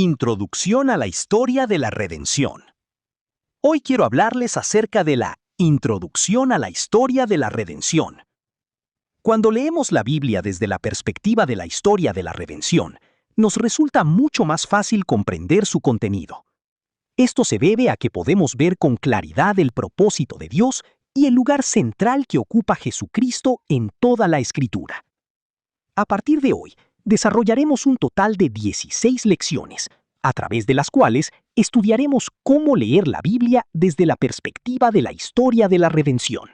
Introducción a la historia de la redención. Hoy quiero hablarles acerca de la introducción a la historia de la redención. Cuando leemos la Biblia desde la perspectiva de la historia de la redención, nos resulta mucho más fácil comprender su contenido. Esto se debe a que podemos ver con claridad el propósito de Dios y el lugar central que ocupa Jesucristo en toda la Escritura. A partir de hoy, desarrollaremos un total de 16 lecciones, a través de las cuales estudiaremos cómo leer la Biblia desde la perspectiva de la historia de la redención.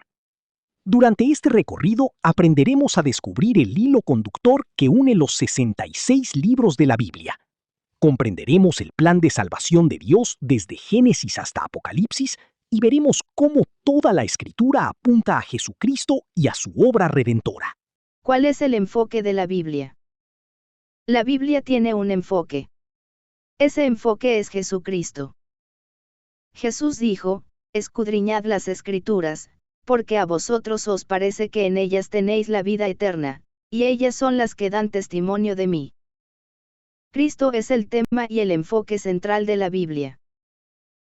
Durante este recorrido aprenderemos a descubrir el hilo conductor que une los 66 libros de la Biblia. Comprenderemos el plan de salvación de Dios desde Génesis hasta Apocalipsis y veremos cómo toda la Escritura apunta a Jesucristo y a su obra redentora. ¿Cuál es el enfoque de la Biblia? La Biblia tiene un enfoque. Ese enfoque es Jesucristo. Jesús dijo: escudriñad las Escrituras, porque a vosotros os parece que en ellas tenéis la vida eterna, y ellas son las que dan testimonio de mí. Cristo es el tema y el enfoque central de la Biblia.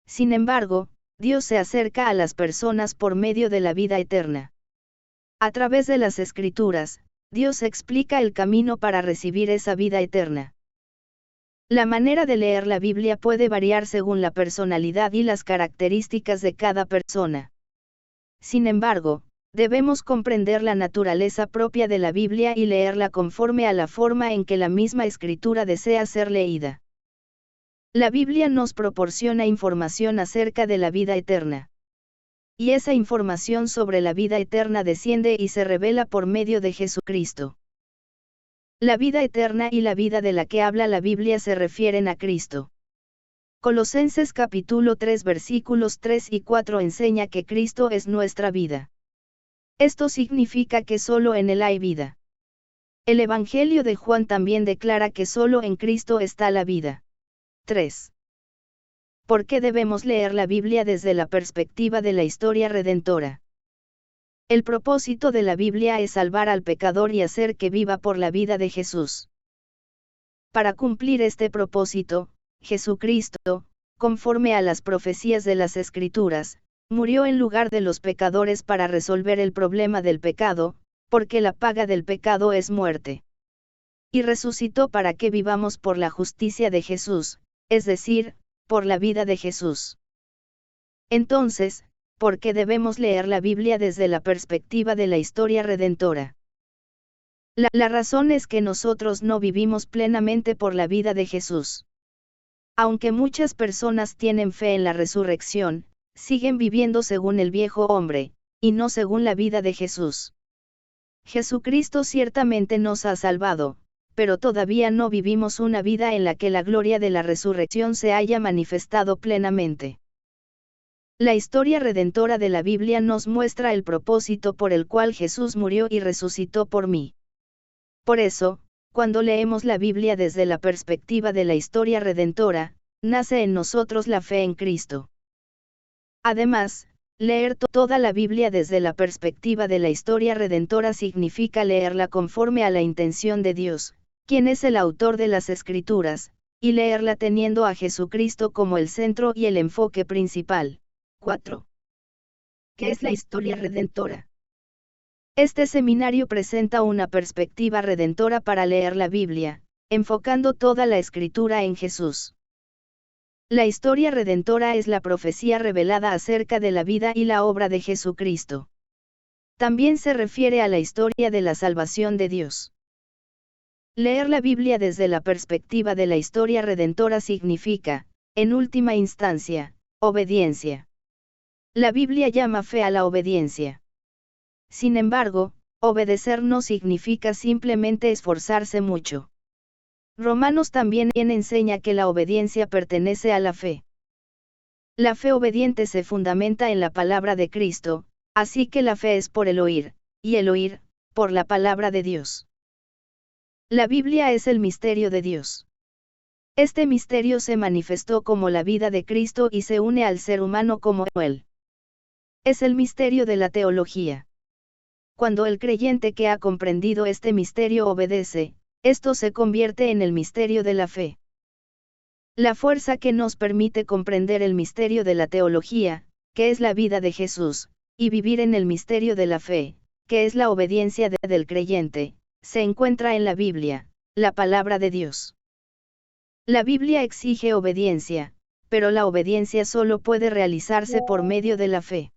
Sin embargo, Dios se acerca a las personas por medio de la vida eterna. A través de las Escrituras, Dios explica el camino para recibir esa vida eterna. La manera de leer la Biblia puede variar según la personalidad y las características de cada persona. Sin embargo, debemos comprender la naturaleza propia de la Biblia y leerla conforme a la forma en que la misma Escritura desea ser leída. La Biblia nos proporciona información acerca de la vida eterna. Y esa información sobre la vida eterna desciende y se revela por medio de Jesucristo. La vida eterna y la vida de la que habla la Biblia se refieren a Cristo. Colosenses capítulo 3 versículos 3 y 4 enseña que Cristo es nuestra vida. Esto significa que solo en Él hay vida. El Evangelio de Juan también declara que solo en Cristo está la vida. 3. ¿Por qué debemos leer la Biblia desde la perspectiva de la historia redentora? El propósito de la Biblia es salvar al pecador y hacer que viva por la vida de Jesús. Para cumplir este propósito, Jesucristo, conforme a las profecías de las Escrituras, murió en lugar de los pecadores para resolver el problema del pecado, porque la paga del pecado es muerte. Y resucitó para que vivamos por la justicia de Jesús, es decir, por la vida de Jesús. Entonces, ¿por qué debemos leer la Biblia desde la perspectiva de la historia redentora? La razón es que nosotros no vivimos plenamente por la vida de Jesús. Aunque muchas personas tienen fe en la resurrección, siguen viviendo según el viejo hombre, y no según la vida de Jesús. Jesucristo ciertamente nos ha salvado, pero todavía no vivimos una vida en la que la gloria de la resurrección se haya manifestado plenamente. La historia redentora de la Biblia nos muestra el propósito por el cual Jesús murió y resucitó por mí. Por eso, cuando leemos la Biblia desde la perspectiva de la historia redentora, nace en nosotros la fe en Cristo. Además, leer toda la Biblia desde la perspectiva de la historia redentora significa leerla conforme a la intención de Dios, quien es el autor de las Escrituras, y leerla teniendo a Jesucristo como el centro y el enfoque principal. 4. ¿Qué es la historia redentora? Este seminario presenta una perspectiva redentora para leer la Biblia, enfocando toda la Escritura en Jesús. La historia redentora es la profecía revelada acerca de la vida y la obra de Jesucristo. También se refiere a la historia de la salvación de Dios. Leer la Biblia desde la perspectiva de la historia redentora significa, en última instancia, obediencia. La Biblia llama fe a la obediencia. Sin embargo, obedecer no significa simplemente esforzarse mucho. Romanos también enseña que la obediencia pertenece a la fe. La fe obediente se fundamenta en la palabra de Cristo, así que la fe es por el oír, y el oír, por la palabra de Dios. La Biblia es el misterio de Dios. Este misterio se manifestó como la vida de Cristo y se une al ser humano como Él. Es el misterio de la teología. Cuando el creyente que ha comprendido este misterio obedece, esto se convierte en el misterio de la fe. La fuerza que nos permite comprender el misterio de la teología, que es la vida de Jesús, y vivir en el misterio de la fe, que es la obediencia del creyente, se encuentra en la Biblia, la palabra de Dios. La Biblia exige obediencia, pero la obediencia solo puede realizarse por medio de la fe.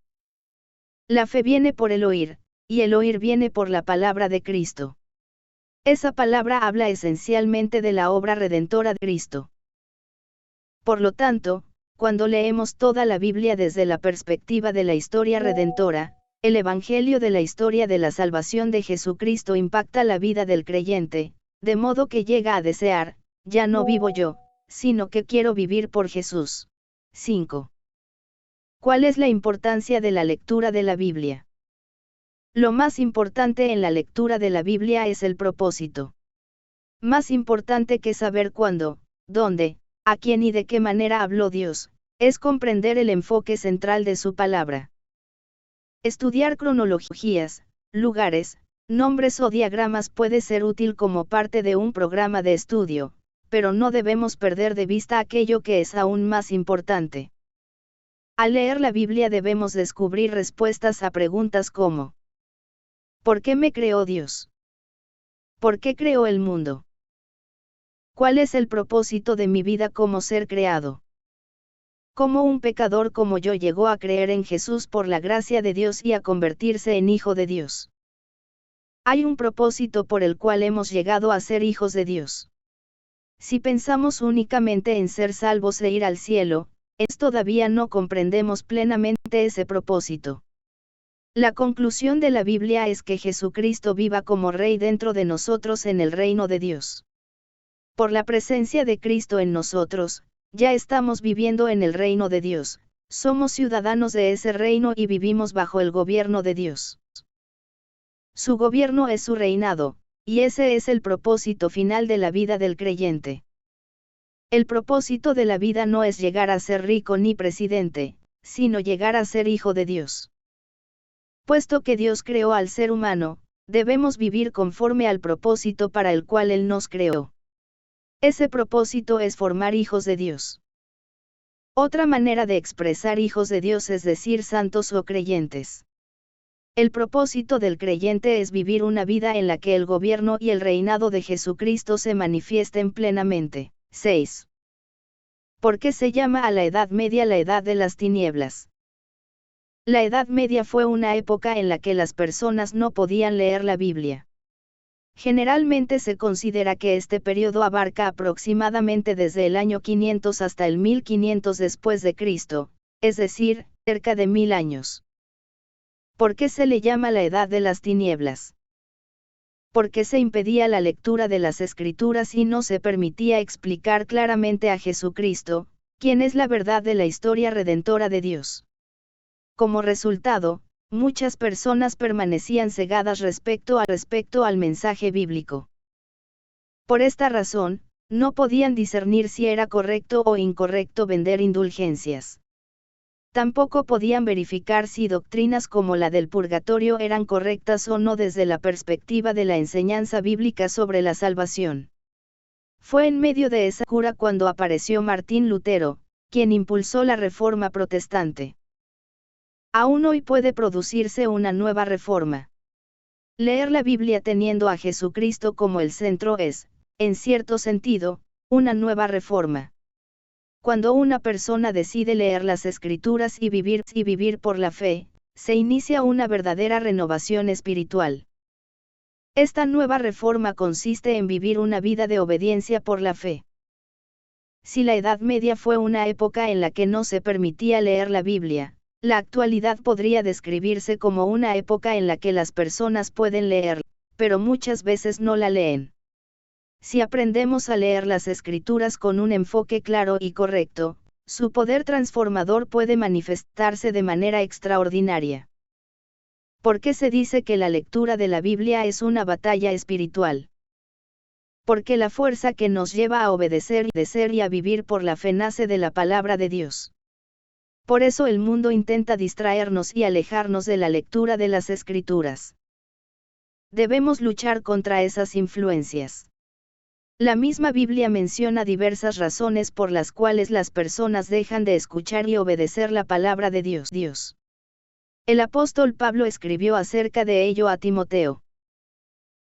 La fe viene por el oír, y el oír viene por la palabra de Cristo. Esa palabra habla esencialmente de la obra redentora de Cristo. Por lo tanto, cuando leemos toda la Biblia desde la perspectiva de la historia redentora, el Evangelio de la historia de la salvación de Jesucristo impacta la vida del creyente, de modo que llega a desear, ya no vivo yo, sino que quiero vivir por Jesús. 5. ¿Cuál es la importancia de la lectura de la Biblia? Lo más importante en la lectura de la Biblia es el propósito. Más importante que saber cuándo, dónde, a quién y de qué manera habló Dios, es comprender el enfoque central de su palabra. Estudiar cronologías, lugares, nombres o diagramas puede ser útil como parte de un programa de estudio, pero no debemos perder de vista aquello que es aún más importante. Al leer la Biblia debemos descubrir respuestas a preguntas como: ¿por qué me creó Dios? ¿Por qué creó el mundo? ¿Cuál es el propósito de mi vida como ser creado? ¿Cómo un pecador como yo llegó a creer en Jesús por la gracia de Dios y a convertirse en hijo de Dios? Hay un propósito por el cual hemos llegado a ser hijos de Dios. Si pensamos únicamente en ser salvos e ir al cielo, todavía no comprendemos plenamente ese propósito. La conclusión de la Biblia es que Jesucristo viva como Rey dentro de nosotros en el reino de Dios. Por la presencia de Cristo en nosotros, ya estamos viviendo en el reino de Dios, somos ciudadanos de ese reino y vivimos bajo el gobierno de Dios. Su gobierno es su reinado, y ese es el propósito final de la vida del creyente. El propósito de la vida no es llegar a ser rico ni presidente, sino llegar a ser hijo de Dios. Puesto que Dios creó al ser humano, debemos vivir conforme al propósito para el cual Él nos creó. Ese propósito es formar hijos de Dios. Otra manera de expresar hijos de Dios es decir santos o creyentes. El propósito del creyente es vivir una vida en la que el gobierno y el reinado de Jesucristo se manifiesten plenamente. 6. ¿Por qué se llama a la Edad Media la Edad de las Tinieblas? La Edad Media fue una época en la que las personas no podían leer la Biblia. Generalmente se considera que este periodo abarca aproximadamente desde el año 500 hasta el 1500 después de Cristo, es decir, cerca de 1000 años. ¿Por qué se le llama la Edad de las Tinieblas? Porque se impedía la lectura de las Escrituras y no se permitía explicar claramente a Jesucristo, quien es la verdad de la historia redentora de Dios. Como resultado, muchas personas permanecían cegadas respecto al mensaje bíblico. Por esta razón, no podían discernir si era correcto o incorrecto vender indulgencias. Tampoco podían verificar si doctrinas como la del purgatorio eran correctas o no desde la perspectiva de la enseñanza bíblica sobre la salvación. Fue en medio de esa oscura cuando apareció Martín Lutero, quien impulsó la Reforma protestante. Aún hoy puede producirse una nueva reforma. Leer la Biblia teniendo a Jesucristo como el centro es, en cierto sentido, una nueva reforma. Cuando una persona decide leer las Escrituras y vivir por la fe, se inicia una verdadera renovación espiritual. Esta nueva reforma consiste en vivir una vida de obediencia por la fe. Si la Edad Media fue una época en la que no se permitía leer la Biblia, la actualidad podría describirse como una época en la que las personas pueden leer, pero muchas veces no la leen. Si aprendemos a leer las Escrituras con un enfoque claro y correcto, su poder transformador puede manifestarse de manera extraordinaria. ¿Por qué se dice que la lectura de la Biblia es una batalla espiritual? Porque la fuerza que nos lleva a obedecer y a vivir por la fe nace de la palabra de Dios. Por eso el mundo intenta distraernos y alejarnos de la lectura de las Escrituras. Debemos luchar contra esas influencias. La misma Biblia menciona diversas razones por las cuales las personas dejan de escuchar y obedecer la palabra de Dios. El apóstol Pablo escribió acerca de ello a Timoteo.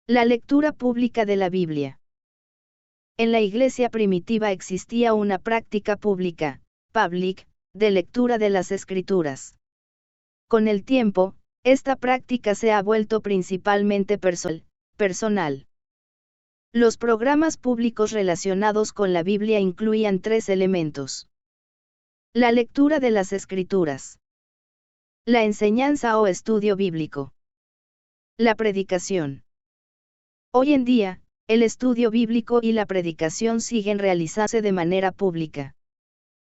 La lectura pública de la Biblia. En la iglesia primitiva existía una práctica pública, public, de lectura de las Escrituras. Con el tiempo, esta práctica se ha vuelto principalmente personal. Los programas públicos relacionados con la Biblia incluían 3 elementos. La lectura de las Escrituras. La enseñanza o estudio bíblico. La predicación. Hoy en día, el estudio bíblico y la predicación siguen realizándose de manera pública.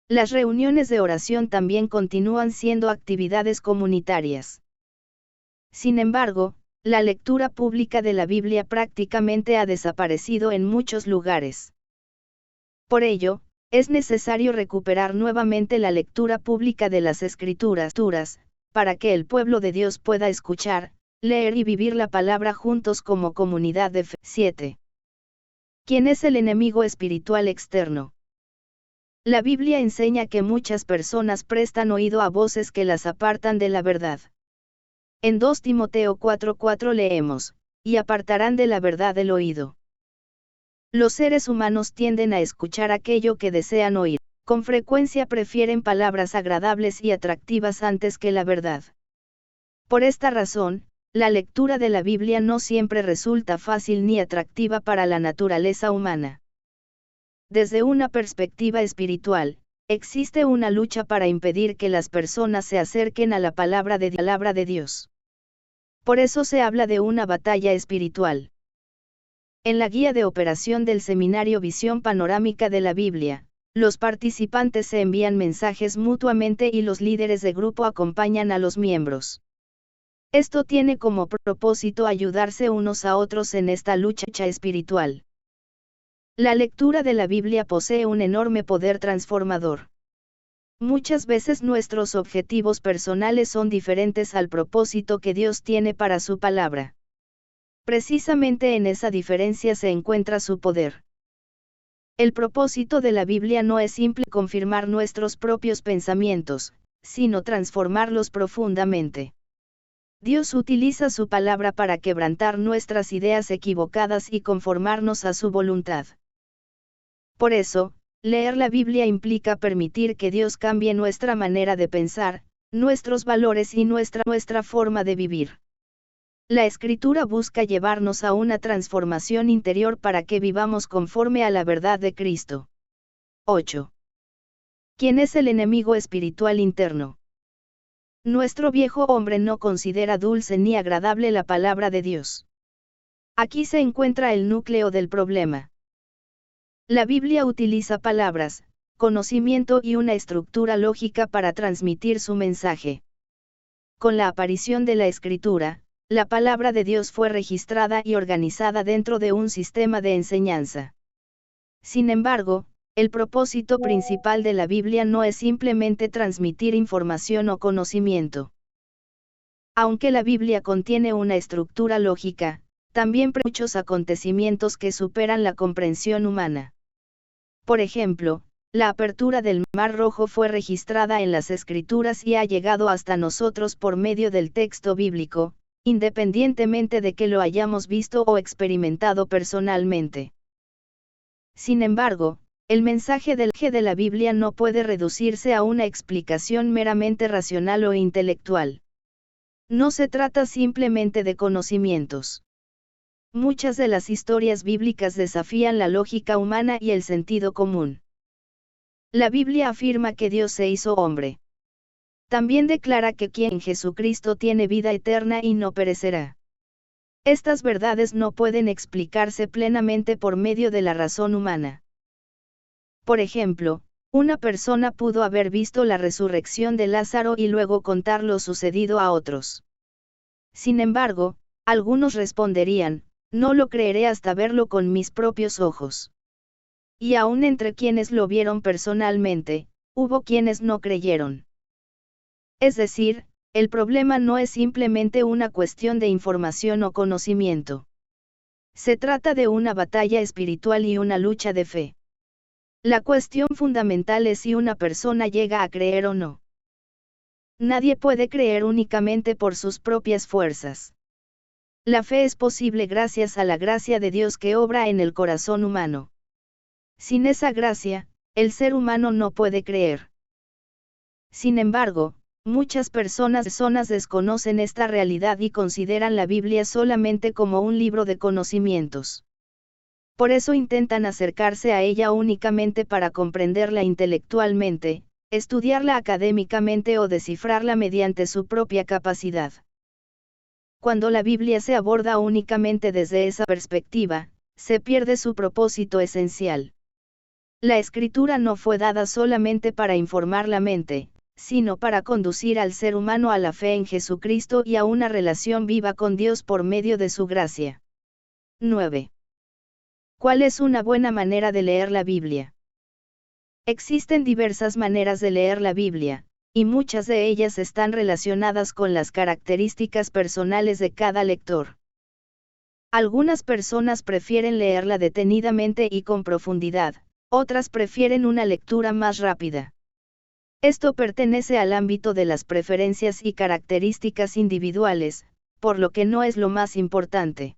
Las reuniones de oración también continúan siendo actividades comunitarias. Sin embargo, la lectura pública de la Biblia prácticamente ha desaparecido en muchos lugares. Por ello, es necesario recuperar nuevamente la lectura pública de las Escrituras, para que el pueblo de Dios pueda escuchar, leer y vivir la palabra juntos como comunidad de fe. 7. ¿Quién es el enemigo espiritual externo? La Biblia enseña que muchas personas prestan oído a voces que las apartan de la verdad. En 2 Timoteo 4:4 leemos, y apartarán de la verdad el oído. Los seres humanos tienden a escuchar aquello que desean oír, con frecuencia prefieren palabras agradables y atractivas antes que la verdad. Por esta razón, la lectura de la Biblia no siempre resulta fácil ni atractiva para la naturaleza humana. Desde una perspectiva espiritual, existe una lucha para impedir que las personas se acerquen a la palabra de Dios. Por eso se habla de una batalla espiritual. En la guía de operación del seminario Visión Panorámica de la Biblia, los participantes se envían mensajes mutuamente y los líderes de grupo acompañan a los miembros. Esto tiene como propósito ayudarse unos a otros en esta lucha espiritual. La lectura de la Biblia posee un enorme poder transformador. Muchas veces nuestros objetivos personales son diferentes al propósito que Dios tiene para su palabra. Precisamente en esa diferencia se encuentra su poder. El propósito de la Biblia no es simple confirmar nuestros propios pensamientos, sino transformarlos profundamente. Dios utiliza su palabra para quebrantar nuestras ideas equivocadas y conformarnos a su voluntad. Por eso, leer la Biblia implica permitir que Dios cambie nuestra manera de pensar, nuestros valores y nuestra forma de vivir. La Escritura busca llevarnos a una transformación interior para que vivamos conforme a la verdad de Cristo. 8. ¿Quién es el enemigo espiritual interno? Nuestro viejo hombre no considera dulce ni agradable la palabra de Dios. Aquí se encuentra el núcleo del problema. La Biblia utiliza palabras, conocimiento y una estructura lógica para transmitir su mensaje. Con la aparición de la Escritura, la palabra de Dios fue registrada y organizada dentro de un sistema de enseñanza. Sin embargo, el propósito principal de la Biblia no es simplemente transmitir información o conocimiento. Aunque la Biblia contiene una estructura lógica, también muchos acontecimientos que superan la comprensión humana. Por ejemplo, la apertura del Mar Rojo fue registrada en las Escrituras y ha llegado hasta nosotros por medio del texto bíblico, independientemente de que lo hayamos visto o experimentado personalmente. Sin embargo, el mensaje de la Biblia no puede reducirse a una explicación meramente racional o intelectual. No se trata simplemente de conocimientos. Muchas de las historias bíblicas desafían la lógica humana y el sentido común. La Biblia afirma que Dios se hizo hombre. También declara que quien en Jesucristo tiene vida eterna y no perecerá. Estas verdades no pueden explicarse plenamente por medio de la razón humana. Por ejemplo, una persona pudo haber visto la resurrección de Lázaro y luego contar lo sucedido a otros. Sin embargo, algunos responderían, no lo creeré hasta verlo con mis propios ojos. Y aún entre quienes lo vieron personalmente, hubo quienes no creyeron. Es decir, el problema no es simplemente una cuestión de información o conocimiento. Se trata de una batalla espiritual y una lucha de fe. La cuestión fundamental es si una persona llega a creer o no. Nadie puede creer únicamente por sus propias fuerzas. La fe es posible gracias a la gracia de Dios que obra en el corazón humano. Sin esa gracia, el ser humano no puede creer. Sin embargo, muchas personas desconocen esta realidad y consideran la Biblia solamente como un libro de conocimientos. Por eso intentan acercarse a ella únicamente para comprenderla intelectualmente, estudiarla académicamente o descifrarla mediante su propia capacidad. Cuando la Biblia se aborda únicamente desde esa perspectiva, se pierde su propósito esencial. La Escritura no fue dada solamente para informar la mente, sino para conducir al ser humano a la fe en Jesucristo y a una relación viva con Dios por medio de su gracia. 9. ¿Cuál es una buena manera de leer la Biblia? Existen diversas maneras de leer la Biblia, y muchas de ellas están relacionadas con las características personales de cada lector. Algunas personas prefieren leerla detenidamente y con profundidad, otras prefieren una lectura más rápida. Esto pertenece al ámbito de las preferencias y características individuales, por lo que no es lo más importante.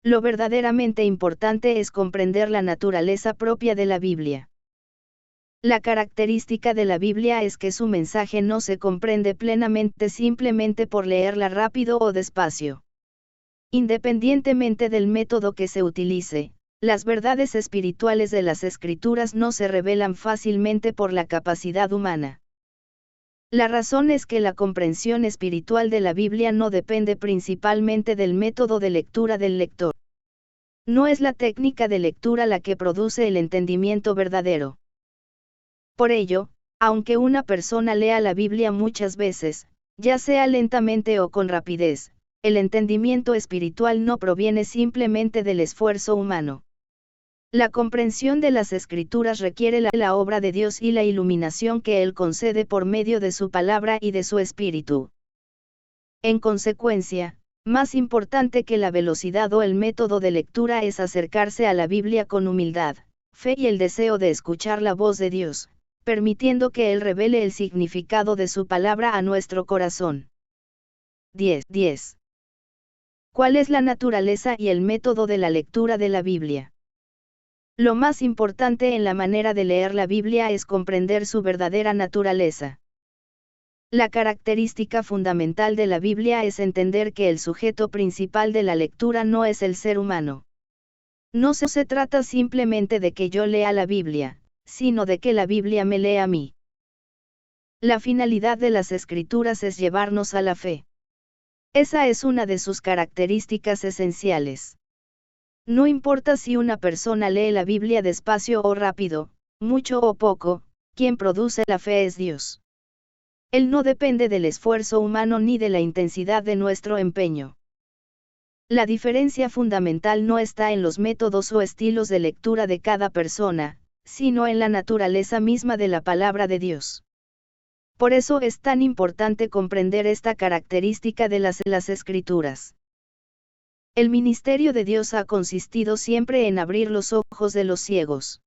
Lo verdaderamente importante es comprender la naturaleza propia de la Biblia. La característica de la Biblia es que su mensaje no se comprende plenamente simplemente por leerla rápido o despacio. Independientemente del método que se utilice, las verdades espirituales de las Escrituras no se revelan fácilmente por la capacidad humana. La razón es que la comprensión espiritual de la Biblia no depende principalmente del método de lectura del lector. No es la técnica de lectura la que produce el entendimiento verdadero. Por ello, aunque una persona lea la Biblia muchas veces, ya sea lentamente o con rapidez, el entendimiento espiritual no proviene simplemente del esfuerzo humano. La comprensión de las Escrituras requiere la obra de Dios y la iluminación que Él concede por medio de su palabra y de su espíritu. En consecuencia, más importante que la velocidad o el método de lectura es acercarse a la Biblia con humildad, fe y el deseo de escuchar la voz de Dios, permitiendo que Él revele el significado de su palabra a nuestro corazón. 10. ¿Cuál es la naturaleza y el método de la lectura de la Biblia? Lo más importante en la manera de leer la Biblia es comprender su verdadera naturaleza. La característica fundamental de la Biblia es entender que el sujeto principal de la lectura no es el ser humano. No se trata simplemente de que yo lea la Biblia, sino de que la Biblia me lea a mí. La finalidad de las Escrituras es llevarnos a la fe. Esa es una de sus características esenciales. No importa si una persona lee la Biblia despacio o rápido, mucho o poco, quien produce la fe es Dios. Él no depende del esfuerzo humano ni de la intensidad de nuestro empeño. La diferencia fundamental no está en los métodos o estilos de lectura de cada persona, sino en la naturaleza misma de la palabra de Dios. Por eso es tan importante comprender esta característica de las Escrituras. El ministerio de Dios ha consistido siempre en abrir los ojos de los ciegos.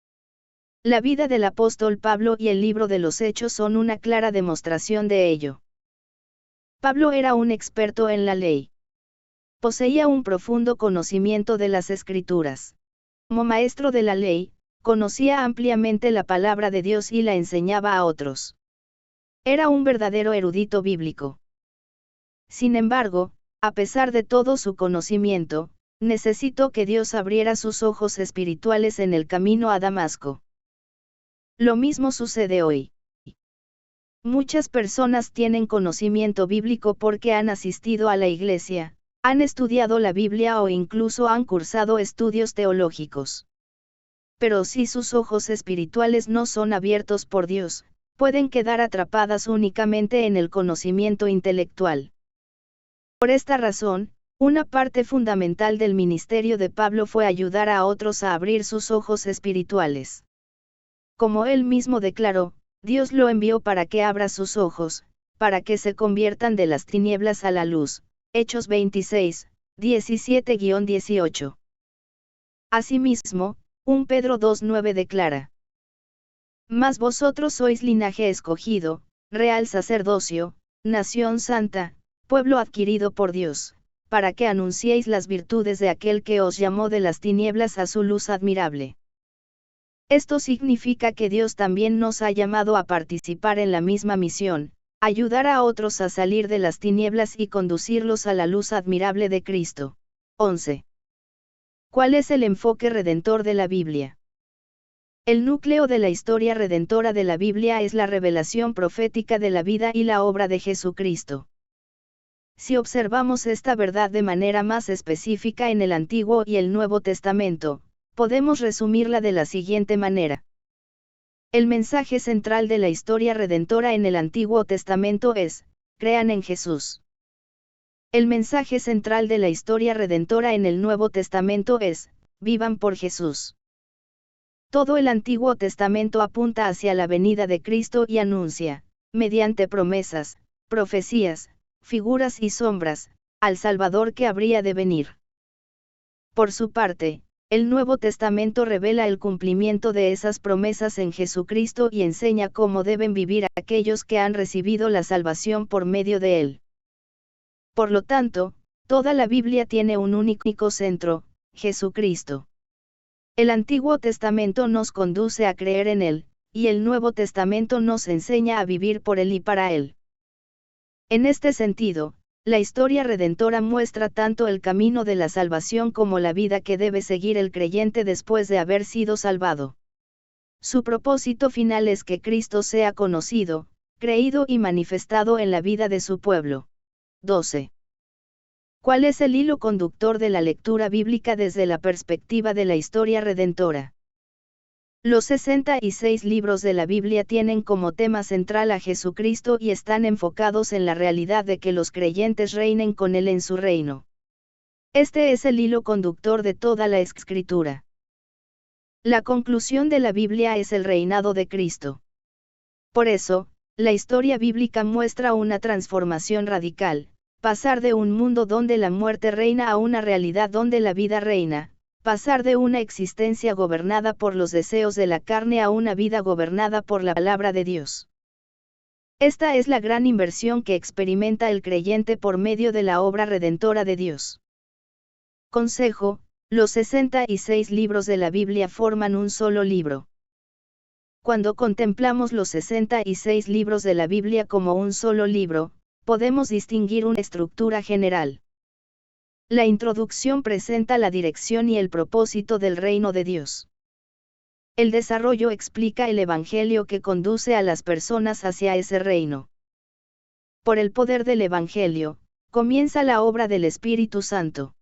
La vida del apóstol Pablo y el libro de los Hechos son una clara demostración de ello. Pablo era un experto en la ley. Poseía un profundo conocimiento de las Escrituras. Como maestro de la ley, conocía ampliamente la palabra de Dios y la enseñaba a otros. Era un verdadero erudito bíblico. Sin embargo, a pesar de todo su conocimiento, necesitó que Dios abriera sus ojos espirituales en el camino a Damasco. Lo mismo sucede hoy. Muchas personas tienen conocimiento bíblico porque han asistido a la iglesia, han estudiado la Biblia o incluso han cursado estudios teológicos. Pero si sus ojos espirituales no son abiertos por Dios, pueden quedar atrapadas únicamente en el conocimiento intelectual. Por esta razón, una parte fundamental del ministerio de Pablo fue ayudar a otros a abrir sus ojos espirituales. Como él mismo declaró, Dios lo envió para que abra sus ojos, para que se conviertan de las tinieblas a la luz. Hechos 26, 17-18. Asimismo, 1 Pedro 2:9 declara: Mas vosotros sois linaje escogido, real sacerdocio, nación santa, pueblo adquirido por Dios, para que anunciéis las virtudes de aquel que os llamó de las tinieblas a su luz admirable. Esto significa que Dios también nos ha llamado a participar en la misma misión, ayudar a otros a salir de las tinieblas y conducirlos a la luz admirable de Cristo. 11. ¿Cuál es el enfoque redentor de la Biblia? El núcleo de la historia redentora de la Biblia es la revelación profética de la vida y la obra de Jesucristo. Si observamos esta verdad de manera más específica en el Antiguo y el Nuevo Testamento, podemos resumirla de la siguiente manera. El mensaje central de la historia redentora en el Antiguo Testamento es: crean en Jesús. El mensaje central de la historia redentora en el Nuevo Testamento es: vivan por Jesús. Todo el Antiguo Testamento apunta hacia la venida de Cristo y anuncia, mediante promesas, profecías, figuras y sombras, al Salvador que habría de venir. Por su parte, el Nuevo Testamento revela el cumplimiento de esas promesas en Jesucristo y enseña cómo deben vivir aquellos que han recibido la salvación por medio de él. Por lo tanto, toda la Biblia tiene un único centro: Jesucristo. El Antiguo Testamento nos conduce a creer en él, y el Nuevo Testamento nos enseña a vivir por él y para él. En este sentido, la historia redentora muestra tanto el camino de la salvación como la vida que debe seguir el creyente después de haber sido salvado. Su propósito final es que Cristo sea conocido, creído y manifestado en la vida de su pueblo. 12. ¿Cuál es el hilo conductor de la lectura bíblica desde la perspectiva de la historia redentora? Los 66 libros de la Biblia tienen como tema central a Jesucristo y están enfocados en la realidad de que los creyentes reinen con él en su reino. Este es el hilo conductor de toda la Escritura. La conclusión de la Biblia es el reinado de Cristo. Por eso, la historia bíblica muestra una transformación radical: pasar de un mundo donde la muerte reina a una realidad donde la vida reina, pasar de una existencia gobernada por los deseos de la carne a una vida gobernada por la palabra de Dios. Esta es la gran inversión que experimenta el creyente por medio de la obra redentora de Dios. Consejo: los 66 libros de la Biblia forman un solo libro. Cuando contemplamos los 66 libros de la Biblia como un solo libro, podemos distinguir una estructura general. La introducción presenta la dirección y el propósito del reino de Dios. El desarrollo explica el evangelio que conduce a las personas hacia ese reino. Por el poder del evangelio, comienza la obra del Espíritu Santo.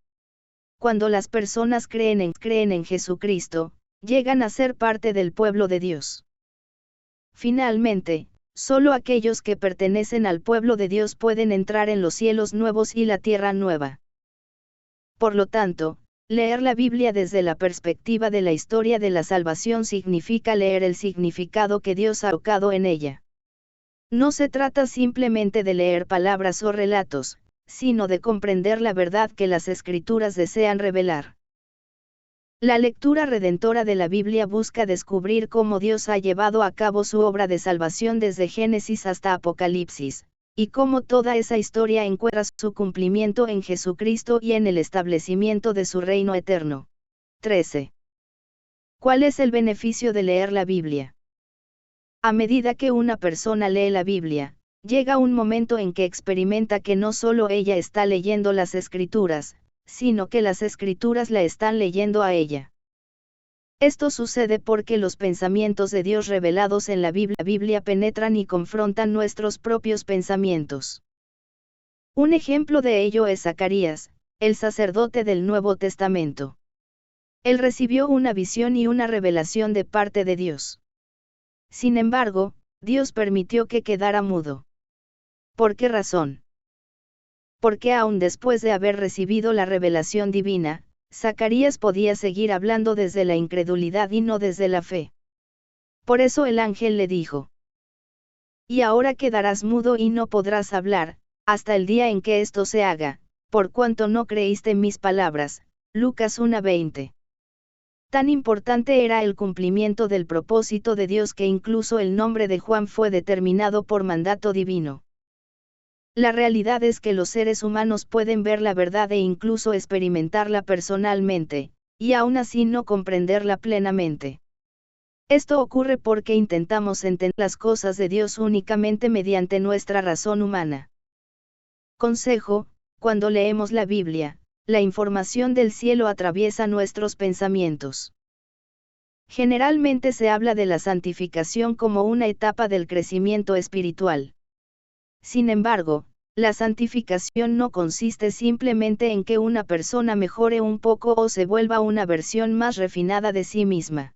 Cuando las personas creen en Jesucristo, llegan a ser parte del pueblo de Dios. Finalmente, solo aquellos que pertenecen al pueblo de Dios pueden entrar en los cielos nuevos y la tierra nueva. Por lo tanto, leer la Biblia desde la perspectiva de la historia de la salvación significa leer el significado que Dios ha colocado en ella. No se trata simplemente de leer palabras o relatos, sino de comprender la verdad que las Escrituras desean revelar. La lectura redentora de la Biblia busca descubrir cómo Dios ha llevado a cabo su obra de salvación desde Génesis hasta Apocalipsis, y cómo toda esa historia encuentra su cumplimiento en Jesucristo y en el establecimiento de su reino eterno. 13. ¿Cuál es el beneficio de leer la Biblia? A medida que una persona lee la Biblia, llega un momento en que experimenta que no solo ella está leyendo las Escrituras, sino que las Escrituras la están leyendo a ella. Esto sucede porque los pensamientos de Dios revelados en la Biblia penetran y confrontan nuestros propios pensamientos. Un ejemplo de ello es Zacarías, el sacerdote del Nuevo Testamento. Él recibió una visión y una revelación de parte de Dios. Sin embargo, Dios permitió que quedara mudo. ¿Por qué razón? Porque aún después de haber recibido la revelación divina, Zacarías podía seguir hablando desde la incredulidad y no desde la fe. Por eso el ángel le dijo: "Y ahora quedarás mudo y no podrás hablar, hasta el día en que esto se haga, por cuanto no creíste mis palabras. Lucas 1:20. Tan importante era el cumplimiento del propósito de Dios que incluso el nombre de Juan fue determinado por mandato divino. La realidad es que los seres humanos pueden ver la verdad e incluso experimentarla personalmente, y aún así no comprenderla plenamente. Esto ocurre porque intentamos entender las cosas de Dios únicamente mediante nuestra razón humana. Consejo: cuando leemos la Biblia, la información del cielo atraviesa nuestros pensamientos. Generalmente se habla de la santificación como una etapa del crecimiento espiritual. Sin embargo, la santificación no consiste simplemente en que una persona mejore un poco o se vuelva una versión más refinada de sí misma.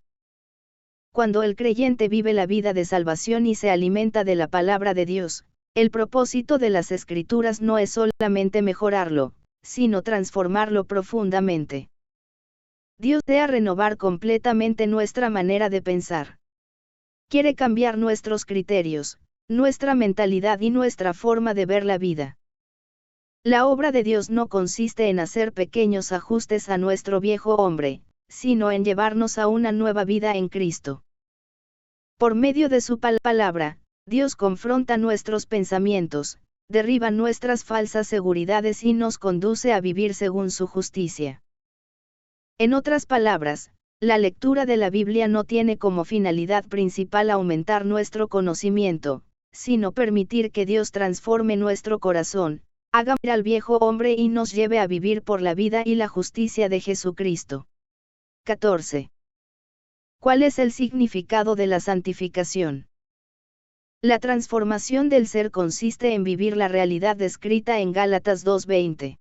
Cuando el creyente vive la vida de salvación y se alimenta de la palabra de Dios, el propósito de las Escrituras no es solamente mejorarlo, sino transformarlo profundamente. Dios desea renovar completamente nuestra manera de pensar. Quiere cambiar nuestros criterios, nuestra mentalidad y nuestra forma de ver la vida. La obra de Dios no consiste en hacer pequeños ajustes a nuestro viejo hombre, sino en llevarnos a una nueva vida en Cristo. Por medio de su palabra, Dios confronta nuestros pensamientos, derriba nuestras falsas seguridades y nos conduce a vivir según su justicia. En otras palabras, la lectura de la Biblia no tiene como finalidad principal aumentar nuestro conocimiento, sino permitir que Dios transforme nuestro corazón, haga morir al viejo hombre y nos lleve a vivir por la vida y la justicia de Jesucristo. 14. ¿Cuál es el significado de la santificación? La transformación del ser consiste en vivir la realidad descrita en Gálatas 2:20.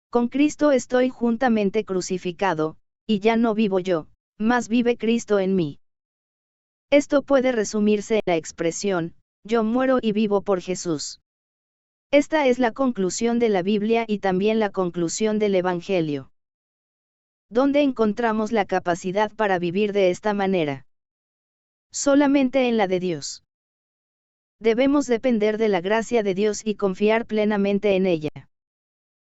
Con Cristo estoy juntamente crucificado, y ya no vivo yo, mas vive Cristo en mí. Esto puede resumirse en la expresión, yo muero y vivo por Jesús. Esta es la conclusión de la Biblia y también la conclusión del Evangelio. ¿Dónde encontramos la capacidad para vivir de esta manera? Solamente en la de Dios. Debemos depender de la gracia de Dios y confiar plenamente en ella.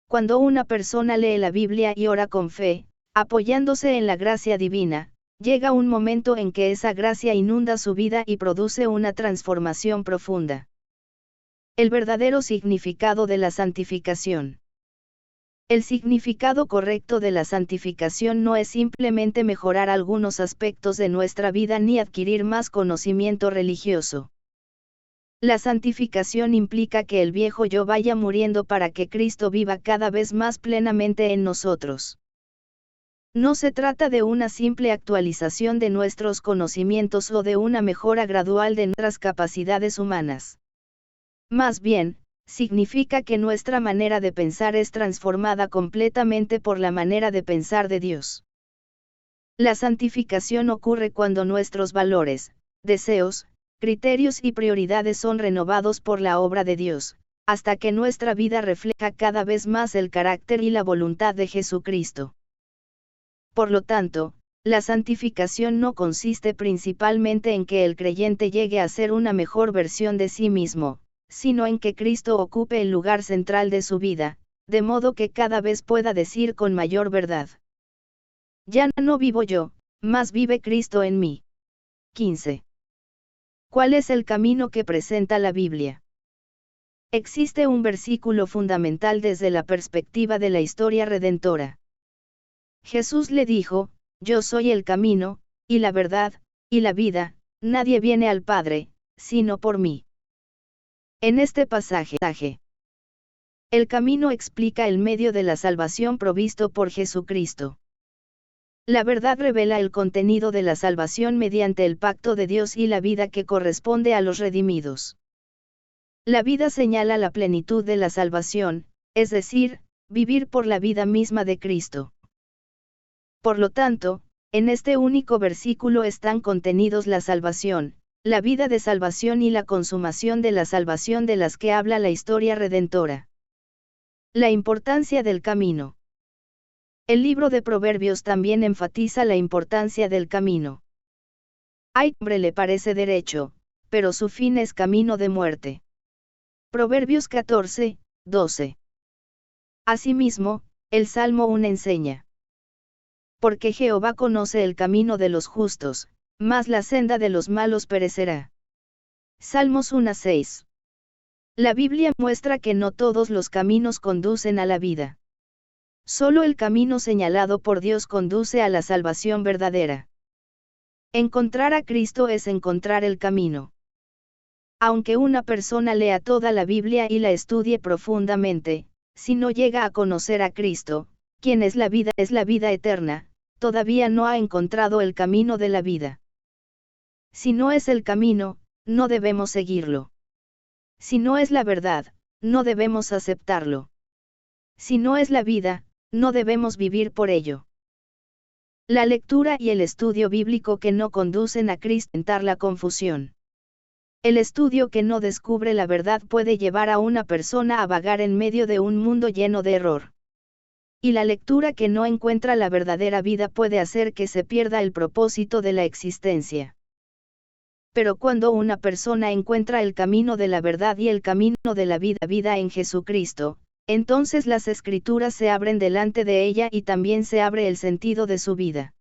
Cuando una persona lee la Biblia y ora con fe, apoyándose en la gracia divina, llega un momento en que esa gracia inunda su vida y produce una transformación profunda. El verdadero significado de la santificación. El significado correcto de la santificación no es simplemente mejorar algunos aspectos de nuestra vida ni adquirir más conocimiento religioso. La santificación implica que el viejo yo vaya muriendo para que Cristo viva cada vez más plenamente en nosotros. No se trata de una simple actualización de nuestros conocimientos o de una mejora gradual de nuestras capacidades humanas. Más bien, significa que nuestra manera de pensar es transformada completamente por la manera de pensar de Dios. La santificación ocurre cuando nuestros valores, deseos, criterios y prioridades son renovados por la obra de Dios, hasta que nuestra vida refleja cada vez más el carácter y la voluntad de Jesucristo. Por lo tanto, la santificación no consiste principalmente en que el creyente llegue a ser una mejor versión de sí mismo, sino en que Cristo ocupe el lugar central de su vida, de modo que cada vez pueda decir con mayor verdad: ya no vivo yo, mas vive Cristo en mí. 15. ¿Cuál es el camino que presenta la Biblia? Existe un versículo fundamental desde la perspectiva de la historia redentora. Jesús le dijo: yo soy el camino, y la verdad, y la vida, nadie viene al Padre, sino por mí. En este pasaje, el camino explica el medio de la salvación provisto por Jesucristo. La verdad revela el contenido de la salvación mediante el pacto de Dios y la vida que corresponde a los redimidos. La vida señala la plenitud de la salvación, es decir, vivir por la vida misma de Cristo. Por lo tanto, en este único versículo están contenidos la salvación, la vida de salvación y la consumación de la salvación de las que habla la historia redentora. La importancia del camino. El libro de Proverbios también enfatiza la importancia del camino. Al hombre le parece derecho, pero su fin es camino de muerte. Proverbios 14:12. Asimismo, el Salmo 1 enseña: porque Jehová conoce el camino de los justos, mas la senda de los malos perecerá. Salmos 1:6. La Biblia muestra que no todos los caminos conducen a la vida. Solo el camino señalado por Dios conduce a la salvación verdadera. Encontrar a Cristo es encontrar el camino. Aunque una persona lea toda la Biblia y la estudie profundamente, si no llega a conocer a Cristo, quien es la vida eterna, todavía no ha encontrado el camino de la vida. Si no es el camino, no debemos seguirlo. Si no es la verdad, no debemos aceptarlo. Si no es la vida, no debemos vivir por ello. La lectura y el estudio bíblico que no conducen a Cristo entar la confusión. El estudio que no descubre la verdad puede llevar a una persona a vagar en medio de un mundo lleno de error. Y la lectura que no encuentra la verdadera vida puede hacer que se pierda el propósito de la existencia. Pero cuando una persona encuentra el camino de la verdad y el camino de la vida en Jesucristo, entonces las Escrituras se abren delante de ella y también se abre el sentido de su vida.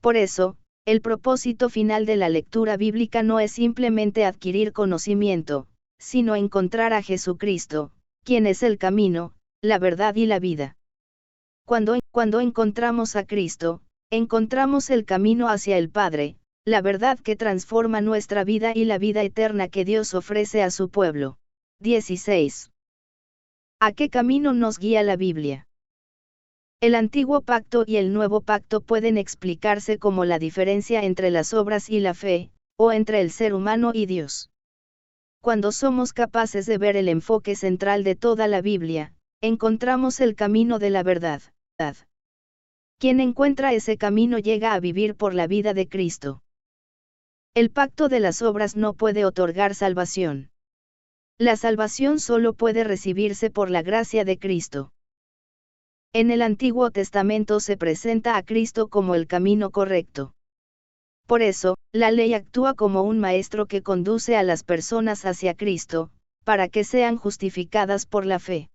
Por eso, el propósito final de la lectura bíblica no es simplemente adquirir conocimiento, sino encontrar a Jesucristo, quien es el camino, la verdad y la vida. Cuando encontramos a Cristo, encontramos el camino hacia el Padre, la verdad que transforma nuestra vida y la vida eterna que Dios ofrece a su pueblo. 16. ¿A qué camino nos guía la Biblia? El Antiguo Pacto y el Nuevo Pacto pueden explicarse como la diferencia entre las obras y la fe, o entre el ser humano y Dios. Cuando somos capaces de ver el enfoque central de toda la Biblia, encontramos el camino de la verdad. Quien encuentra ese camino llega a vivir por la vida de Cristo. El pacto de las obras no puede otorgar salvación. La salvación solo puede recibirse por la gracia de Cristo. En el Antiguo Testamento se presenta a Cristo como el camino correcto. Por eso, la ley actúa como un maestro que conduce a las personas hacia Cristo, para que sean justificadas por la fe.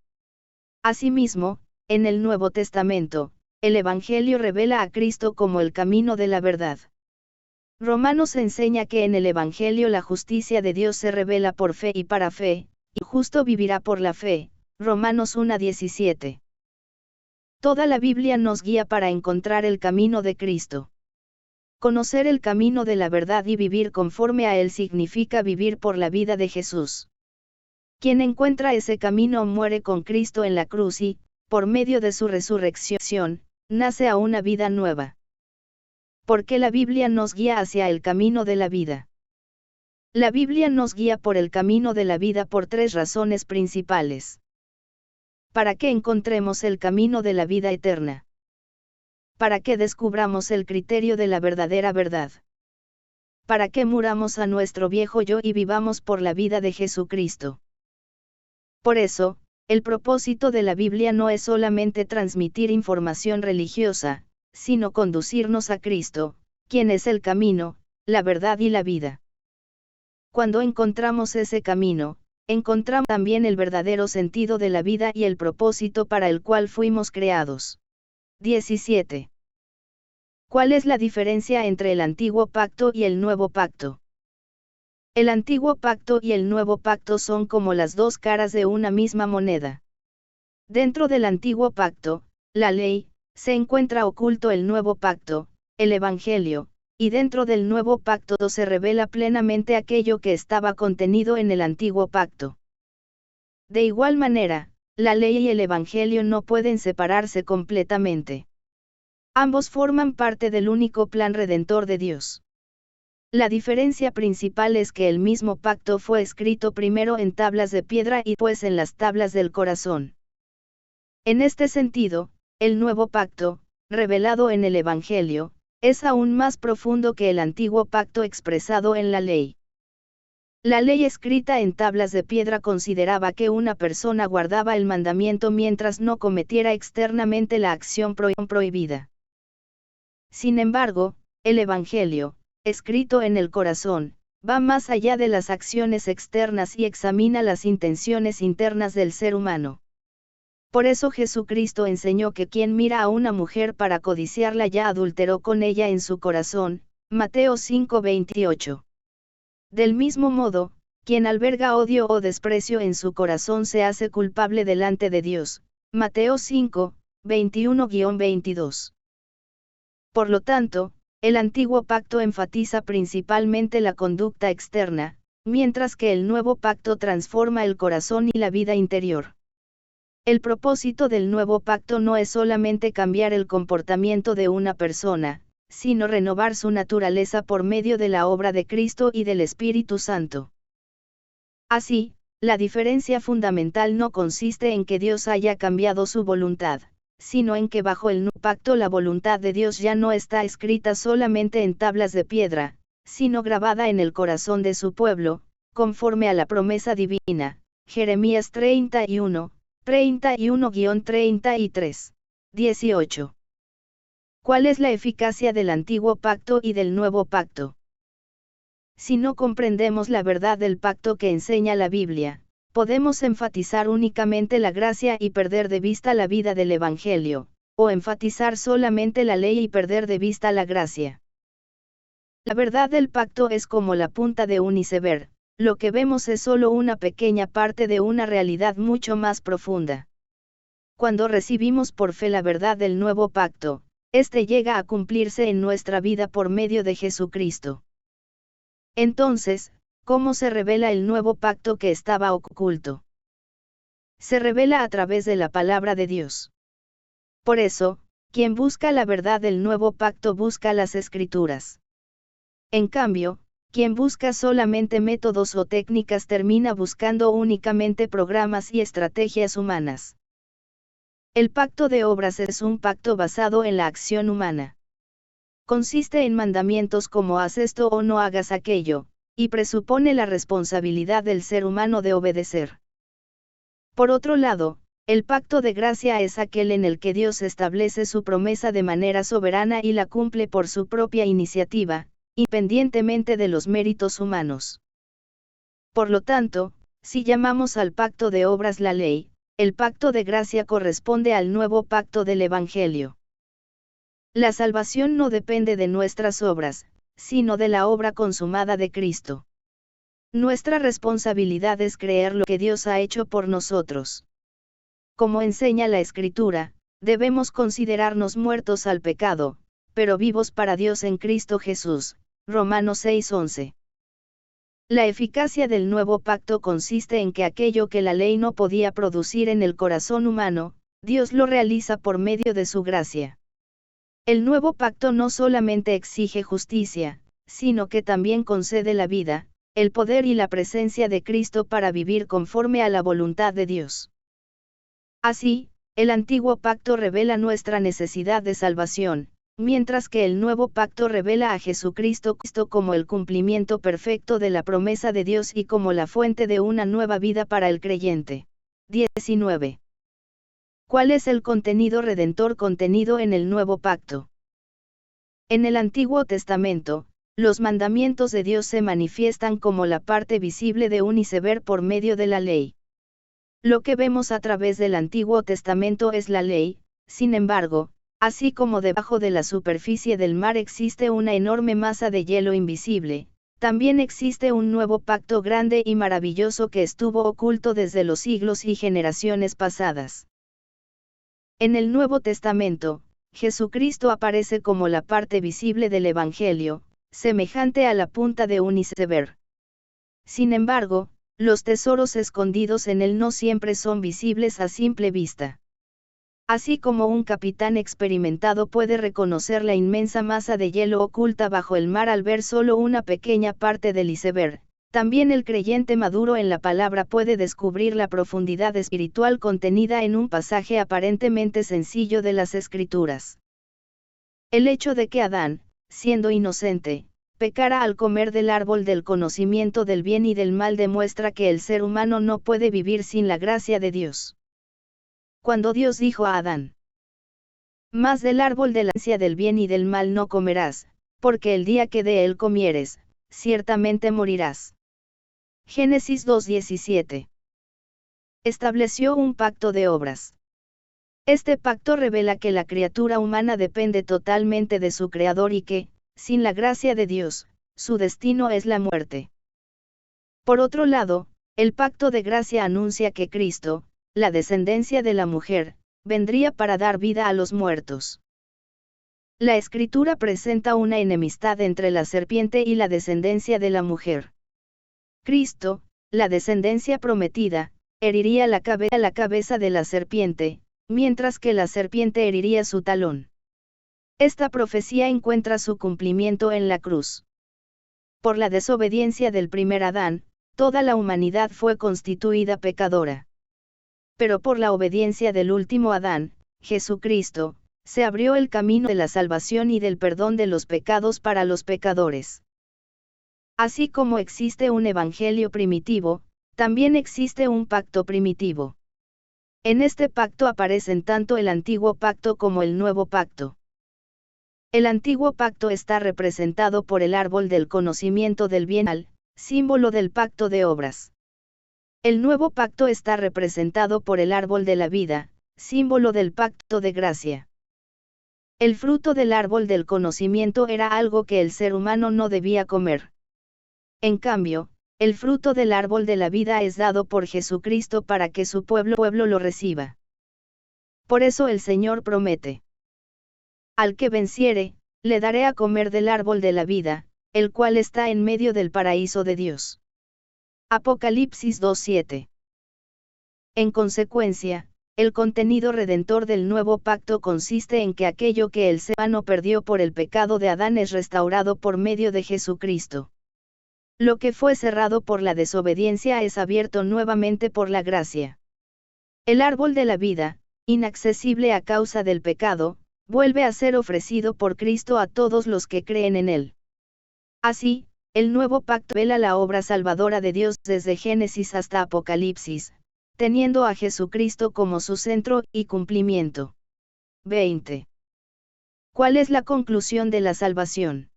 Asimismo, en el Nuevo Testamento, el Evangelio revela a Cristo como el camino de la verdad. Romanos enseña que en el Evangelio la justicia de Dios se revela por fe y para fe, y justo vivirá por la fe. Romanos 1:17. Toda la Biblia nos guía para encontrar el camino de Cristo. Conocer el camino de la verdad y vivir conforme a él significa vivir por la vida de Jesús. Quien encuentra ese camino muere con Cristo en la cruz y, por medio de su resurrección, nace a una vida nueva. ¿Por qué la Biblia nos guía hacia el camino de la vida? La Biblia nos guía por el camino de la vida por tres razones principales. Para que encontremos el camino de la vida eterna. Para que descubramos el criterio de la verdadera verdad. Para que muramos a nuestro viejo yo y vivamos por la vida de Jesucristo. Por eso, el propósito de la Biblia no es solamente transmitir información religiosa, sino conducirnos a Cristo, quien es el camino, la verdad y la vida. Cuando encontramos ese camino, encontramos también el verdadero sentido de la vida y el propósito para el cual fuimos creados. 17. ¿Cuál es la diferencia entre el Antiguo Pacto y el Nuevo Pacto? El Antiguo Pacto y el Nuevo Pacto son como las dos caras de una misma moneda. Dentro del Antiguo Pacto, la ley, se encuentra oculto el Nuevo Pacto, el Evangelio, y dentro del Nuevo Pacto se revela plenamente aquello que estaba contenido en el Antiguo Pacto. De igual manera, la ley y el Evangelio no pueden separarse completamente. Ambos forman parte del único plan redentor de Dios. La diferencia principal es que el mismo pacto fue escrito primero en tablas de piedra y después en las tablas del corazón. En este sentido, el nuevo pacto, revelado en el Evangelio, es aún más profundo que el antiguo pacto expresado en la ley. La ley escrita en tablas de piedra consideraba que una persona guardaba el mandamiento mientras no cometiera externamente la acción prohibida. Sin embargo, el Evangelio, escrito en el corazón, va más allá de las acciones externas y examina las intenciones internas del ser humano. Por eso Jesucristo enseñó que quien mira a una mujer para codiciarla ya adulteró con ella en su corazón, Mateo 5:28. Del mismo modo, quien alberga odio o desprecio en su corazón se hace culpable delante de Dios, Mateo 5:21-22. Por lo tanto, el antiguo pacto enfatiza principalmente la conducta externa, mientras que el nuevo pacto transforma el corazón y la vida interior. El propósito del nuevo pacto no es solamente cambiar el comportamiento de una persona, sino renovar su naturaleza por medio de la obra de Cristo y del Espíritu Santo. Así, la diferencia fundamental no consiste en que Dios haya cambiado su voluntad, sino en que bajo el nuevo pacto la voluntad de Dios ya no está escrita solamente en tablas de piedra, sino grabada en el corazón de su pueblo, conforme a la promesa divina. Jeremías 31:33, 18. ¿Cuál es la eficacia del antiguo pacto y del nuevo pacto? Si no comprendemos la verdad del pacto que enseña la Biblia, podemos enfatizar únicamente la gracia y perder de vista la vida del Evangelio, o enfatizar solamente la ley y perder de vista la gracia. La verdad del pacto es como la punta de un iceberg, lo que vemos es solo una pequeña parte de una realidad mucho más profunda. Cuando recibimos por fe la verdad del nuevo pacto, este llega a cumplirse en nuestra vida por medio de Jesucristo. Entonces, ¿cómo se revela el nuevo pacto que estaba oculto? Se revela a través de la palabra de Dios. Por eso, quien busca la verdad del nuevo pacto busca las Escrituras. En cambio, quien busca solamente métodos o técnicas termina buscando únicamente programas y estrategias humanas. El pacto de obras es un pacto basado en la acción humana. Consiste en mandamientos como haz esto o no hagas aquello, y presupone la responsabilidad del ser humano de obedecer. Por otro lado, el pacto de gracia es aquel en el que Dios establece su promesa de manera soberana y la cumple por su propia iniciativa, independientemente de los méritos humanos. Por lo tanto, si llamamos al pacto de obras la ley, el pacto de gracia corresponde al nuevo pacto del Evangelio. La salvación no depende de nuestras obras, sino de la obra consumada de Cristo. Nuestra responsabilidad es creer lo que Dios ha hecho por nosotros. Como enseña la Escritura, debemos considerarnos muertos al pecado, pero vivos para Dios en Cristo Jesús. Romanos 6:11. La eficacia del nuevo pacto consiste en que aquello que la ley no podía producir en el corazón humano, Dios lo realiza por medio de su gracia. El nuevo pacto no solamente exige justicia, sino que también concede la vida, el poder y la presencia de Cristo para vivir conforme a la voluntad de Dios. Así, el antiguo pacto revela nuestra necesidad de salvación, mientras que el nuevo pacto revela a Jesucristo como el cumplimiento perfecto de la promesa de Dios y como la fuente de una nueva vida para el creyente. 19. ¿Cuál es el contenido redentor contenido en el nuevo pacto? En el Antiguo Testamento, los mandamientos de Dios se manifiestan como la parte visible de un iceberg por medio de la ley. Lo que vemos a través del Antiguo Testamento es la ley, sin embargo, así como debajo de la superficie del mar existe una enorme masa de hielo invisible, también existe un nuevo pacto grande y maravilloso que estuvo oculto desde los siglos y generaciones pasadas. En el Nuevo Testamento, Jesucristo aparece como la parte visible del Evangelio, semejante a la punta de un iceberg. Sin embargo, los tesoros escondidos en él no siempre son visibles a simple vista. Así como un capitán experimentado puede reconocer la inmensa masa de hielo oculta bajo el mar al ver solo una pequeña parte del iceberg, también el creyente maduro en la palabra puede descubrir la profundidad espiritual contenida en un pasaje aparentemente sencillo de las Escrituras. El hecho de que Adán, siendo inocente, pecara al comer del árbol del conocimiento del bien y del mal demuestra que el ser humano no puede vivir sin la gracia de Dios. Cuando Dios dijo a Adán: «Mas del árbol de la ciencia del bien y del mal no comerás, porque el día que de él comieres, ciertamente morirás». Génesis 2:17. Estableció un pacto de obras. Este pacto revela que la criatura humana depende totalmente de su Creador y que, sin la gracia de Dios, su destino es la muerte. Por otro lado, el pacto de gracia anuncia que Cristo, la descendencia de la mujer, vendría para dar vida a los muertos. La Escritura presenta una enemistad entre la serpiente y la descendencia de la mujer. Cristo, la descendencia prometida, heriría la cabeza de la serpiente, mientras que la serpiente heriría su talón. Esta profecía encuentra su cumplimiento en la cruz. Por la desobediencia del primer Adán, toda la humanidad fue constituida pecadora. Pero por la obediencia del último Adán, Jesucristo, se abrió el camino de la salvación y del perdón de los pecados para los pecadores. Así como existe un evangelio primitivo, también existe un pacto primitivo. En este pacto aparecen tanto el antiguo pacto como el nuevo pacto. El antiguo pacto está representado por el árbol del conocimiento del bien, símbolo del pacto de obras. El nuevo pacto está representado por el árbol de la vida, símbolo del pacto de gracia. El fruto del árbol del conocimiento era algo que el ser humano no debía comer. En cambio, el fruto del árbol de la vida es dado por Jesucristo para que su pueblo lo reciba. Por eso el Señor promete: al que venciere, le daré a comer del árbol de la vida, el cual está en medio del paraíso de Dios. Apocalipsis 2:7. En consecuencia, el contenido redentor del nuevo pacto consiste en que aquello que el ser humano perdió por el pecado de Adán es restaurado por medio de Jesucristo. Lo que fue cerrado por la desobediencia es abierto nuevamente por la gracia. El árbol de la vida, inaccesible a causa del pecado, vuelve a ser ofrecido por Cristo a todos los que creen en él. Así, el nuevo pacto revela la obra salvadora de Dios desde Génesis hasta Apocalipsis, teniendo a Jesucristo como su centro y cumplimiento. 20. ¿Cuál es la conclusión de la salvación?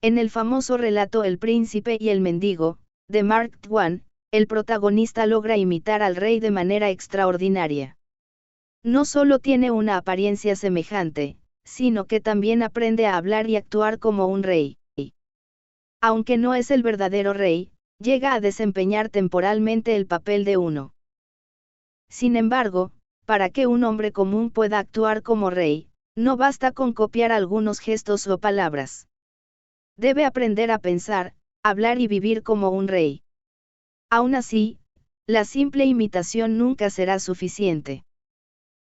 En el famoso relato El príncipe y el mendigo, de Mark Twain, el protagonista logra imitar al rey de manera extraordinaria. No solo tiene una apariencia semejante, sino que también aprende a hablar y actuar como un rey. Aunque no es el verdadero rey, llega a desempeñar temporalmente el papel de uno. Sin embargo, para que un hombre común pueda actuar como rey, no basta con copiar algunos gestos o palabras. Debe aprender a pensar, hablar y vivir como un rey. Aún así, la simple imitación nunca será suficiente.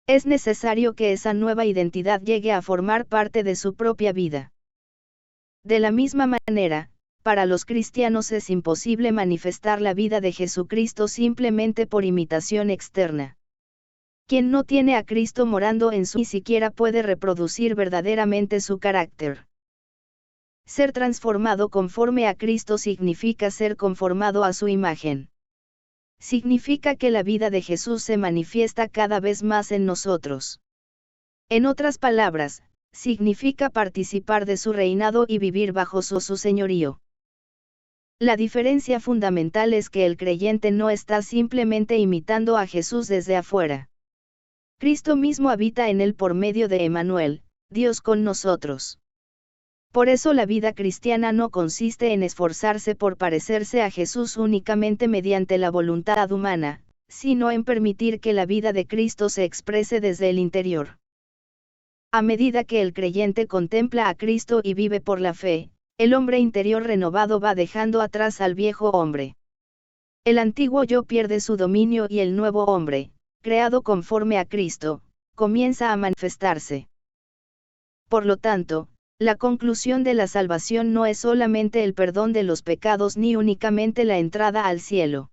Es necesario que esa nueva identidad llegue a formar parte de su propia vida. De la misma manera, para los cristianos es imposible manifestar la vida de Jesucristo simplemente por imitación externa. Quien no tiene a Cristo morando en su ni siquiera puede reproducir verdaderamente su carácter. Ser transformado conforme a Cristo significa ser conformado a su imagen. Significa que la vida de Jesús se manifiesta cada vez más en nosotros. En otras palabras, significa participar de su reinado y vivir bajo su señorío. La diferencia fundamental es que el creyente no está simplemente imitando a Jesús desde afuera. Cristo mismo habita en él por medio de Emmanuel, Dios con nosotros. Por eso la vida cristiana no consiste en esforzarse por parecerse a Jesús únicamente mediante la voluntad humana, sino en permitir que la vida de Cristo se exprese desde el interior. A medida que el creyente contempla a Cristo y vive por la fe, el hombre interior renovado va dejando atrás al viejo hombre. El antiguo yo pierde su dominio y el nuevo hombre, creado conforme a Cristo, comienza a manifestarse. Por lo tanto, la conclusión de la salvación no es solamente el perdón de los pecados ni únicamente la entrada al cielo.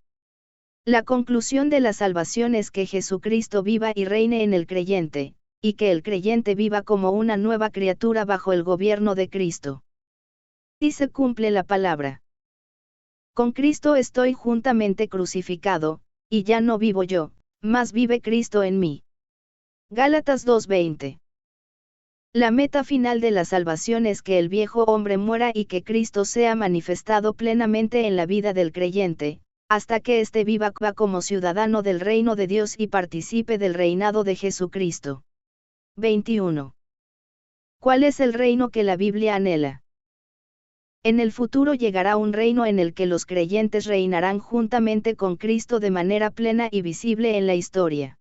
La conclusión de la salvación es que Jesucristo viva y reine en el creyente, y que el creyente viva como una nueva criatura bajo el gobierno de Cristo. Y se cumple la palabra. Con Cristo estoy juntamente crucificado, y ya no vivo yo, mas vive Cristo en mí. Gálatas 2:20. La meta final de la salvación es que el viejo hombre muera y que Cristo sea manifestado plenamente en la vida del creyente, hasta que éste viva como ciudadano del reino de Dios y participe del reinado de Jesucristo. 21. ¿Cuál es el reino que la Biblia anhela? En el futuro llegará un reino en el que los creyentes reinarán juntamente con Cristo de manera plena y visible en la historia.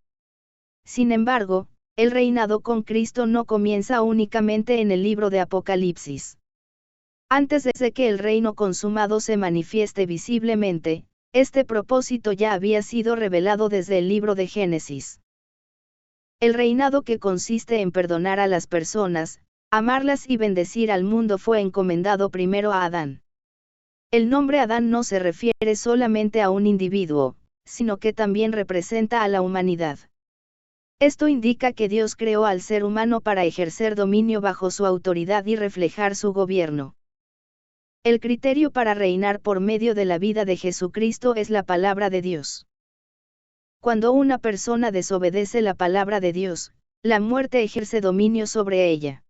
Sin embargo, el reinado con Cristo no comienza únicamente en el libro de Apocalipsis. Antes de que el reino consumado se manifieste visiblemente, este propósito ya había sido revelado desde el libro de Génesis. El reinado, que consiste en perdonar a las personas, amarlas y bendecir al mundo, fue encomendado primero a Adán. El nombre Adán no se refiere solamente a un individuo, sino que también representa a la humanidad. Esto indica que Dios creó al ser humano para ejercer dominio bajo su autoridad y reflejar su gobierno. El criterio para reinar por medio de la vida de Jesucristo es la palabra de Dios. Cuando una persona desobedece la palabra de Dios, la muerte ejerce dominio sobre ella.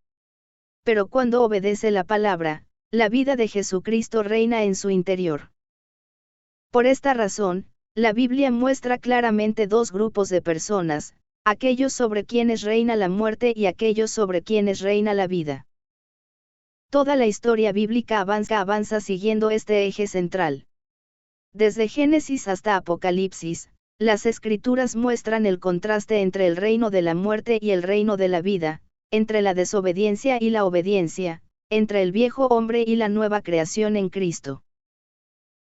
Pero cuando obedece la palabra, la vida de Jesucristo reina en su interior. Por esta razón, la Biblia muestra claramente dos grupos de personas, aquellos sobre quienes reina la muerte y aquellos sobre quienes reina la vida. Toda la historia bíblica avanza siguiendo este eje central. Desde Génesis hasta Apocalipsis, las Escrituras muestran el contraste entre el reino de la muerte y el reino de la vida, entre la desobediencia y la obediencia, entre el viejo hombre y la nueva creación en Cristo.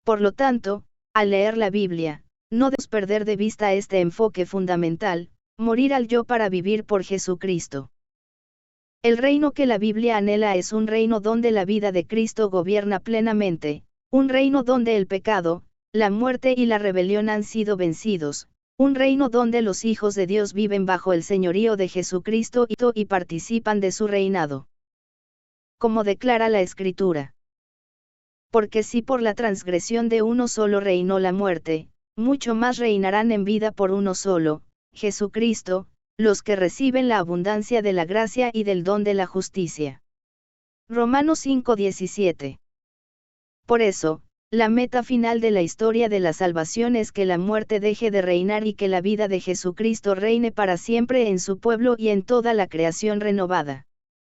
Por lo tanto, al leer la Biblia, no debemos perder de vista este enfoque fundamental: morir al yo para vivir por Jesucristo. El reino que la Biblia anhela es un reino donde la vida de Cristo gobierna plenamente, un reino donde el pecado, la muerte y la rebelión han sido vencidos, un reino donde los hijos de Dios viven bajo el señorío de Jesucristo y participan de su reinado. Como declara la Escritura: porque si por la transgresión de uno solo reinó la muerte, mucho más reinarán en vida por uno solo, Jesucristo, los que reciben la abundancia de la gracia y del don de la justicia. Romanos 5:17. Por eso, la meta final de la historia de la salvación es que la muerte deje de reinar y que la vida de Jesucristo reine para siempre en su pueblo y en toda la creación renovada.